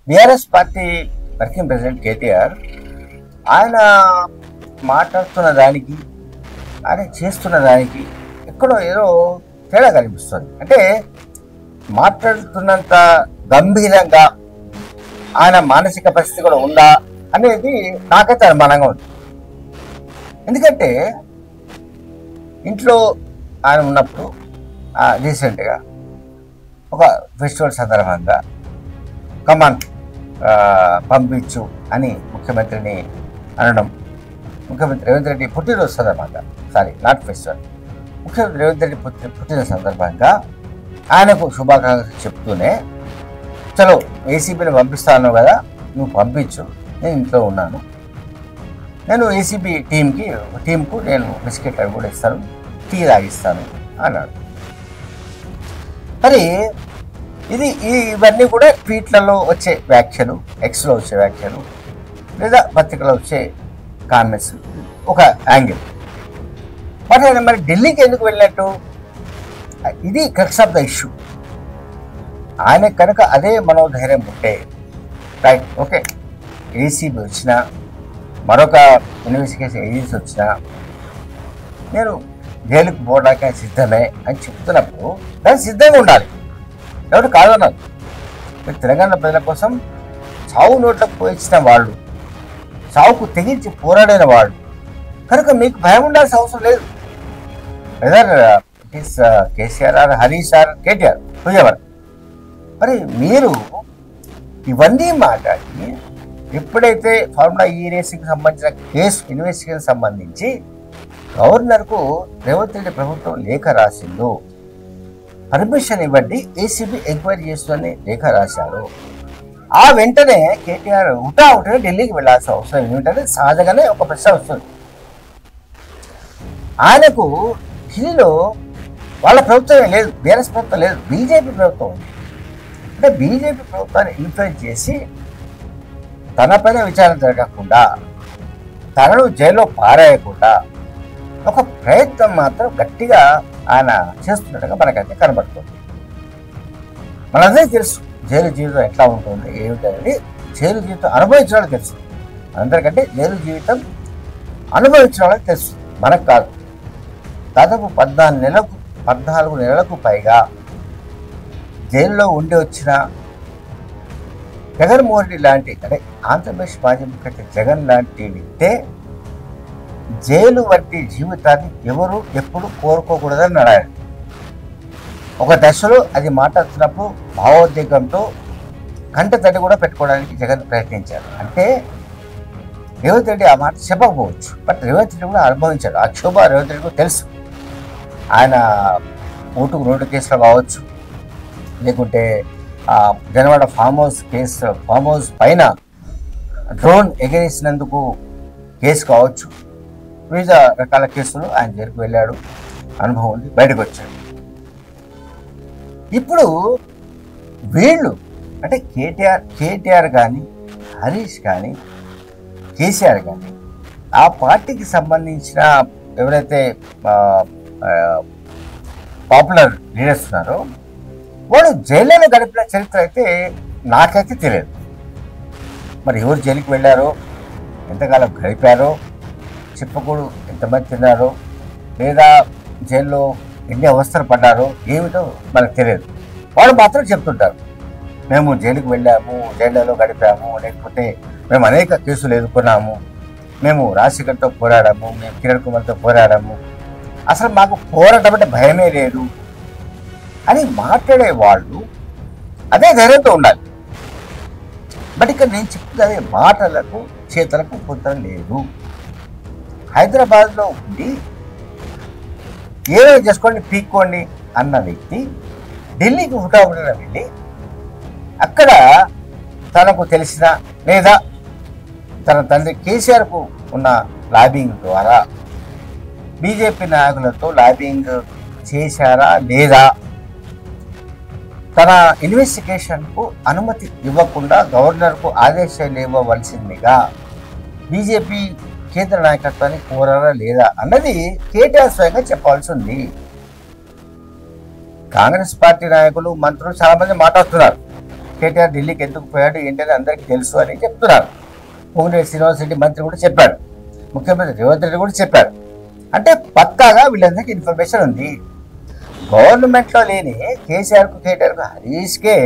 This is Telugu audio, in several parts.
BRS party working president KTR ఆయన మాట్లాడుతున్న దానికి ఆయన చేస్తున్న దానికి ఎక్కడో ఏదో తేడా కనిపిస్తుంది. అంటే మాట్లాడుతున్నంత గంభీరంగా ఆయన మానసిక పరిస్థితి కూడా ఉందా అనేది నాకైతే అనుమానంగా ఉంది. ఎందుకంటే ఇంట్లో ఆయన ఉన్నప్పుడు రీసెంట్గా ఒక ఫెస్టివల్ సందర్భంగా కమాన్ పంపించు అని ముఖ్యమంత్రిని అనడం, ముఖ్యమంత్రి రేవంత్ రెడ్డి పుట్టినరోజు సందర్భంగా, సారీ నాట్ ఫెస్టివల్, ముఖ్యమంత్రి రేవంత్ రెడ్డి పుట్టిన సందర్భంగా ఆయనకు శుభాకాంక్షలు చెప్తూనే, చలో ఏసీబీని పంపిస్తాను కదా, నువ్వు పంపించు, నేను ఇంట్లో ఉన్నాను, నేను ఏసీబీ టీంకు నేను బిస్కెట్ అవి కూడా ఇస్తాను, టీ తాగిస్తాను అన్నాడు. మరి ఇవన్నీ కూడా ట్వీట్లలో వచ్చే వ్యాఖ్యలు, ఎక్స్లో వచ్చే వ్యాఖ్యలు, లేదా పత్రికలో వచ్చే కామెంట్స్ ఒక యాంగిల్. బట్ ఆయన మరి ఢిల్లీకి ఎందుకు వెళ్ళినట్టు? ఇది క్రక్స్ ఆఫ్ ద ఇష్యూ. ఆయన కనుక అదే మనోధైర్యం ఉంటే, రైట్, ఓకే, ఏసీబీ వచ్చినా, మరొక ఇన్వెస్టిగేషన్ ఏజెన్సీ వచ్చినా నేను జైలుకు పోవడానికి సిద్ధమే అని చెప్తున్నప్పుడు దానికి సిద్ధంగా ఉండాలి. ఎవరు కాదన్నారు. తెలంగాణ ప్రజల కోసం చావు నోట్లకు పోయించిన వాళ్ళు, చావుకు తెగించి పోరాడిన వాళ్ళు కనుక మీకు భయం ఉండాల్సిన అవసరం లేదు. Whether it is KCR or Harish or KTR, ఎవరు. మరి మీరు ఇవన్నీ మాట్లాడి ఎప్పుడైతే ఫార్ములా ఈ రేసింగ్కి సంబంధించిన కేసు ఇన్వెస్టిగేషన్ సంబంధించి గవర్నర్కు రేవంత్ రెడ్డి ప్రభుత్వం లేఖ రాసిందో, పర్మిషన్ ఇవ్వండి ఏసీబీ ఎంక్వైరీ చేస్తుందని లేఖ రాశారు, ఆ వెంటనే కేటీఆర్ హుటాహుటిన ఢిల్లీకి వెళ్లాల్సిన అవసరం ఏమిటంటే సహజంగానే ఒక ప్రశ్న వస్తుంది. ఆయనకు ఢిల్లీలో వాళ్ళ ప్రభుత్వమే లేదు, బీఆర్ఎస్ ప్రభుత్వం లేదు, బీజేపీ ప్రభుత్వం ఉంది. అంటే బీజేపీ ప్రభుత్వాన్ని ఇన్ఫ్లుయెన్స్ చేసి తనపైన విచారణ జరగకుండా, తనను జైల్లో పారేయకుండా ఒక ప్రయత్నం మాత్రం గట్టిగా ఆయన చేస్తున్నట్టుగా మనకైతే కనబడుతుంది. మనందరికీ తెలుసు జైలు జీవితం ఎట్లా ఉంటుంది ఏమిటనేది. జైలు జీవితం అనుభవించిన వాళ్ళకి తెలుసు, అందరికంటే జైలు జీవితం అనుభవించిన వాళ్ళకి తెలుసు, మనకు కాదు. దాదాపు 14 నెలలకు పైగా జైల్లో ఉండి వచ్చిన జగన్మోహన్ రెడ్డి లాంటి, అంటే ఆంధ్రప్రదేశ్ మాజీ ముఖ్యమంత్రి జగన్ లాంటి వ్యక్తే జైలు వంటి జీవితాన్ని ఎవరు ఎప్పుడు కోరుకోకూడదని అన్నాడు. ఒక దశలో అది మాట్లాడుతున్నప్పుడు భావోద్వేగంతో కంట తడి కూడా పెట్టుకోవడానికి జగన్ ప్రయత్నించారు. అంటే రేవంత్ రెడ్డి ఆ మాట చెప్పకపోవచ్చు, బట్ రేవంత్ రెడ్డి కూడా అనుభవించాడు. ఆ క్షోభ రేవంత్ రెడ్డి కూడా తెలుసు. ఆయన ఓటుకు 2 కేసులు కావచ్చు, లేకుంటే జనవాడ ఫామ్ హౌస్ పైన డ్రోన్ ఎగరేసినందుకు కేసు కావచ్చు, వివిధ రకాల కేసులు ఆయన జైలుకు వెళ్ళాడు, అనుభవం ఉంది, బయటకు వచ్చాడు. ఇప్పుడు వీళ్ళు అంటే కేటీఆర్ కానీ, హరీష్ కానీ, కేసీఆర్ కానీ, ఆ పార్టీకి సంబంధించిన ఎవరైతే పాపులర్ లీడర్స్ ఉన్నారో వాళ్ళు జైల్లో గడిపిన చరిత్ర అయితే నాకైతే తెలియదు. మరి ఎవరు జైలుకి వెళ్ళారో, ఎంతకాలం గడిపారో, చెప్పకూడదు ఎంతమంది తిన్నారో, లేదా జైల్లో ఎన్ని అవస్థలు పడ్డారో ఏమిటో మనకు తెలియదు. వాళ్ళు మాత్రం చెప్తుంటారు, మేము జైలుకి వెళ్ళాము, జైళ్ళలో గడిపాము, లేకపోతే మేము అనేక కేసులు ఎదుర్కొన్నాము, మేము రాజశేఖర్తో పోరాడాము, మేము కిరణ్ కుమార్తో పోరాడాము, అసలు మాకు పోరాటం అంటే భయమే లేదు అని మాట్లాడే వాళ్ళు అదే ధైర్యంతో ఉండాలి. బట్ ఇక్కడ నేను చెప్తుంది అదే మాటలకు చేతలకు పొందడం లేదు. హైదరాబాద్లో ఉండి ఏదో చేసుకోండి పీక్కోండి అన్న వ్యక్తి ఢిల్లీకి హుటాహుటిన వెళ్ళి అక్కడ తనకు తెలిసిన లేదా తన తండ్రి కేసీఆర్కు ఉన్న లాబింగ్ ద్వారా బీజేపీ నాయకులతో లాబింగ్ చేశారా లేదా, తన ఇన్వెస్టిగేషన్కు అనుమతి ఇవ్వకుండా గవర్నర్కు ఆదేశాలు ఇవ్వవలసిందిగా బీజేపీ కేంద్ర నాయకత్వాన్ని కోరారా లేదా అన్నది కేటీఆర్ స్వయంగా చెప్పాల్సి ఉంది. కాంగ్రెస్ పార్టీ నాయకులు, మంత్రులు చాలా మంది మాట్లాడుతున్నారు, కేటీఆర్ ఢిల్లీకి ఎందుకు పోయాడు ఏంటని అందరికీ తెలుసు అని చెప్తున్నారు. పొంగులేటి శ్రీనివాసరెడ్డి మంత్రి కూడా చెప్పాడు, ముఖ్యమంత్రి రేవంత్ రెడ్డి కూడా చెప్పాడు. అంటే పక్కాగా వీళ్ళందరికీ ఇన్ఫర్మేషన్ ఉంది. గవర్నమెంట్లో లేని కేసీఆర్కు కేటీఆర్కు హరీష్కే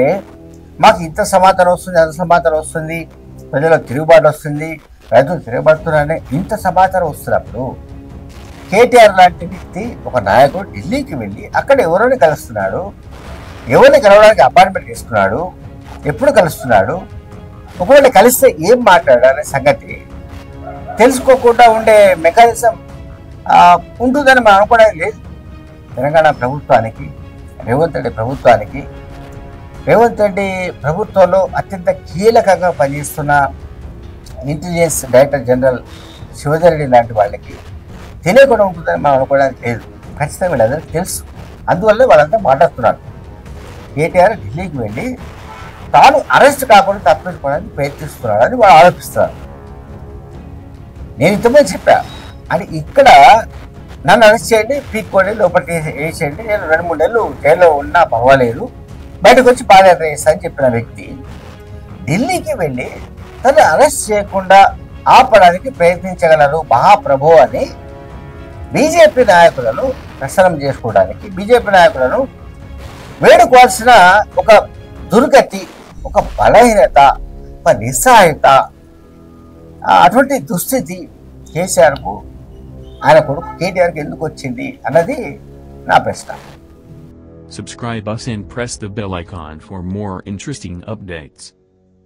మాకు ఇంత సమాచారం వస్తుంది, అంత సమాచారం వస్తుంది, ప్రజలకు తిరుగుబాటు వస్తుంది, రైతులు తిరగబడుతున్నారని ఇంత సమాచారం వస్తున్నప్పుడు కేటీఆర్ లాంటి వ్యక్తి ఒక నాయకుడు ఢిల్లీకి వెళ్ళి అక్కడ ఎవరిని కలుస్తున్నాడు, ఎవరిని కలవడానికి అపాయింట్మెంట్ తీసుకున్నాడు, ఎప్పుడు కలుస్తున్నాడు, ఒకవేళ కలిస్తే ఏం మాట్లాడాలనే సంగతి తెలుసుకోకుండా ఉండే మెకానిజం ఉంటుందని మనం అనుకోవడానికి లేదు. తెలంగాణ ప్రభుత్వానికి, రేవంత్ రెడ్డి ప్రభుత్వంలో అత్యంత కీలకంగా పనిచేస్తున్న intelligence director general Shivadhar Reddy లాంటి వాళ్ళకి తెలియకుండా ఉంటుందని మనం అనుకోవడానికి లేదు. ఖచ్చితంగా వీళ్ళందరికీ తెలుసు. అందువల్ల వాళ్ళంతా మాట్లాడుతున్నారు. కేటీఆర్ ఢిల్లీకి వెళ్ళి తాను అరెస్ట్ కాకుండా తప్పించుకోవడానికి ప్రయత్నిస్తున్నాడని వాళ్ళు ఆరోపిస్తున్నారు. నేను ఇంతమంది చెప్పా అని ఇక్కడ నన్ను అరెస్ట్ చేయండి, పీక్కోండి, లోపలికి వేసేయండి, నేను 2-3 నెలలు జైల్లో ఉన్నా పర్వాలేదు, బయటకు వచ్చి పాదయాత్ర చేస్తానని చెప్పిన వ్యక్తి ఢిల్లీకి వెళ్ళి తను అరెస్ట్ చేయకుండా ఆపడానికి ప్రయత్నించగలరు మహాప్రభు అని బీజేపీ నాయకులను ప్రసరం చేసుకోవడానికి, బీజేపీ నాయకులను వేడుకోవాల్సిన ఒక దుర్గతి, ఒక బలహీనత, ఒక నిస్సహాయత, అటువంటి దుస్థితి కేసీఆర్కు, ఆయన కొడుకు కేటీఆర్కి ఎందుకు వచ్చింది అన్నది నా ప్రశ్న. Subscribe us and press the bell icon for more interesting updates.